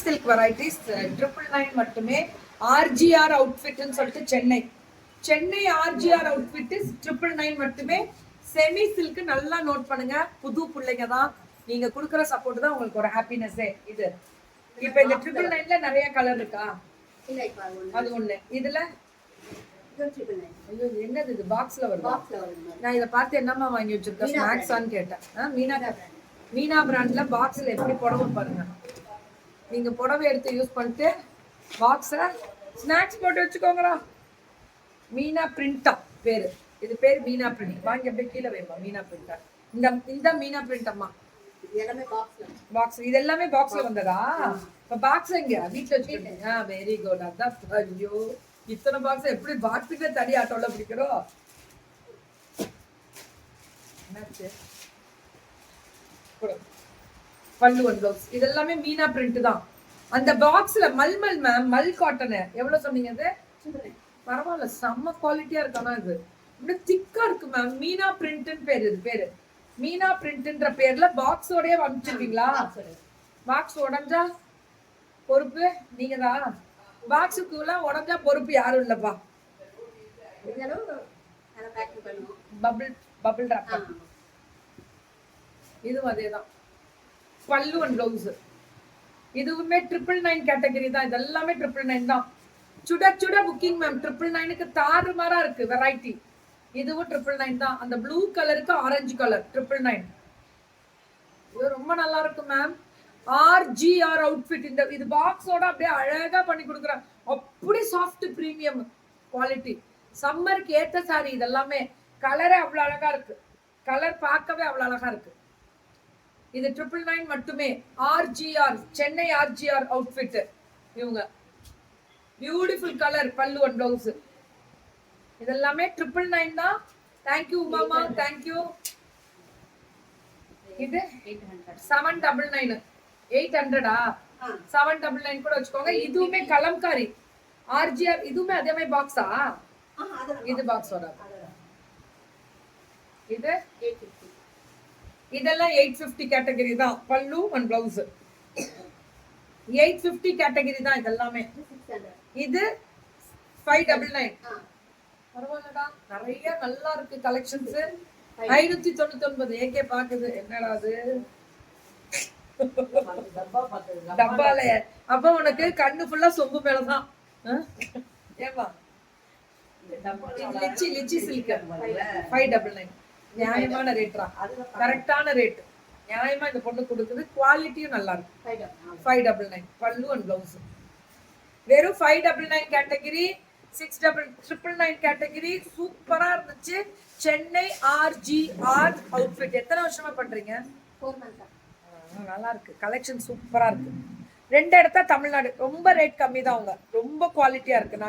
Silk varieties 999 மட்டுமே. RGR அவுட்ஃபிட்னு சொல்லிட்டு Chennai RGR outfit 999 மட்டுமே. செமி சில்க் நல்லா நோட் பண்ணுங்க. புது பிள்ளைங்க தான், நீங்க கொடுக்குற சப்போர்ட் தான் உங்களுக்கு ஒரு ஹாப்பினஸே. இது இப்ப இந்த 999ல நிறைய கலர் இருக்கா? அது ஒண்ணு. இதுல ஐயோ என்னது இது பாக்ஸ்ல வருதா? நான் இத பார்த்து என்னமா வாங்கி வச்சிருக்கேன், ஸ்நாக்ஸான்னு கேட்டேன். மீனா பிராண்ட்ல பாக்ஸ்ல எப்படி புடவை பாருங்க. நீங்க புடவை எடுத்து யூஸ் பண்ணிட்டு பாக்ஸ்ல ஸ்நாக்ஸ் போட்டு வச்சுக்கோங்களா. மீனா பிரிண்டா பேரு, இது பேர் மீனா பிரிண்ட். வாங்கி அப்படியே கீழே வைப்பா. மீனா பிரிண்டா இந்த மீனா பிரிண்ட் அம்மா பாக்ஸ். இது எல்லாமே பாக்ஸ்ல வந்ததா? இப்ப பாக்ஸ் எங்க வீட்டுல வச்சுக்கிட்டீங்க? Very good. அதான் ஐயோ இத்தனை பாக்ஸ் எப்படி பாக்ஸுக்கு தனி ஆட்டோல பிடிக்கிறோம். பல்லு ஒன் பிளவுஸ். இது எல்லாமே மீனா பிரிண்ட் தான். அந்த பாக்ஸ்ல மல்மல் மேம், மல் காட்டன் எவ்வளவு சொன்னீங்க? அது பரவாயில்ல, செம்ம குவாலிட்டியா இருக்கானா. இது இப்படி திக்கா இருக்கு மேம். மீனா பிரிண்ட்னு பேரு. இது பேரு மீனா பிரிண்ட்ன்ற பேர்ல பாக்ஸோடய அனுப்பிச்சிருக்கீங்களா? பாக்ஸ் உடஞ்சா பொறுப்பு நீங்க தான். பாக்ஸுக்குள்ள உடஞ்சா பொறுப்பு யாரும் இல்லப்பா. Bubble wrap. இதுவும் அதேதான். பல்லு ஒன் பிளவுஸ். இதுவுமே 999 கேட்டகரி தான். இது எல்லாமே 999 தான். சுட சுட புக்கிங் மேம். 999க்கு தாறுமாறா இருக்கு வெரைட்டி. இதுவும் 999 தான். அந்த ப்ளூ கலருக்கு ஆரஞ்சு கலர் 999. இது ரொம்ப நல்லா இருக்கு மேம். RGR outfit. இந்த இது பாக்ஸோட அப்படியே அழகா பண்ணி கொடுக்குறேன். அப்படி சாஃப்ட் பிரீமியம் குவாலிட்டி. சம்மருக்கு ஏத்த சாரி. இதெல்லாமே கலரே அவ்வளவு அழகா இருக்கு. கலர் பார்க்கவே அவ்வளவு அழகா இருக்கு. இது 999 மட்டுமே. RGR Chennai RGR outfit. இவங்க பியூட்டிஃபுல் கலர். பல்லு ஒன் பிளவுஸ். இதெல்லாமே 999 தான். Thank you Umama, thank you. இது 799. 800ஆ? 799 கூட வச்சுக்கோங்க. இதுவுமே கலம்காரி ஆர்ஜிஆர். இதுவுமே அதே மாதிரி பாக்ஸா? இது பாக்ஸ் வராது. இது இதெல்லாம் 850 கேட்டகரி தான். பல்லு ஒன் பிளவுஸ் 850 கேட்டகரி தான். இதெல்லாமே இது 599. பரவாயில்லடா, நிறைய நல்லா இருக்கு கலெக்ஷன்ஸ். 599. ஏகே பாக்குது என்னடா அது டப்பால. அப்ப உனக்கு கண்ணு ஃபுல்லா சொம்பு மேலதான். ஏமா லிச்சி சில்க் 599. நியாயமான ரேட்ரா, கரெக்டான ரேட். நியாயமா இந்த பொண்ணு கொடுக்குது. குவாலிட்டியும் நல்லா இருக்கு. 599 பல்லு அண்ட் பிளவுஸ். வெறும் 599 கேட்டகரி. 699 கேட்டகரி. சூப்பரா இருந்துச்சு. Chennai RGR outfit. எத்தனை வருஷமா பண்றீங்க? 4 months. நல்லா இருக்கு கலெக்ஷன், சூப்பரா இருக்கு. 2 இடத்த தமிழ்நாடு. ரொம்ப ரேட் கம்மி தான். அவங்க ரொம்ப குவாலிட்டியா இருக்கு.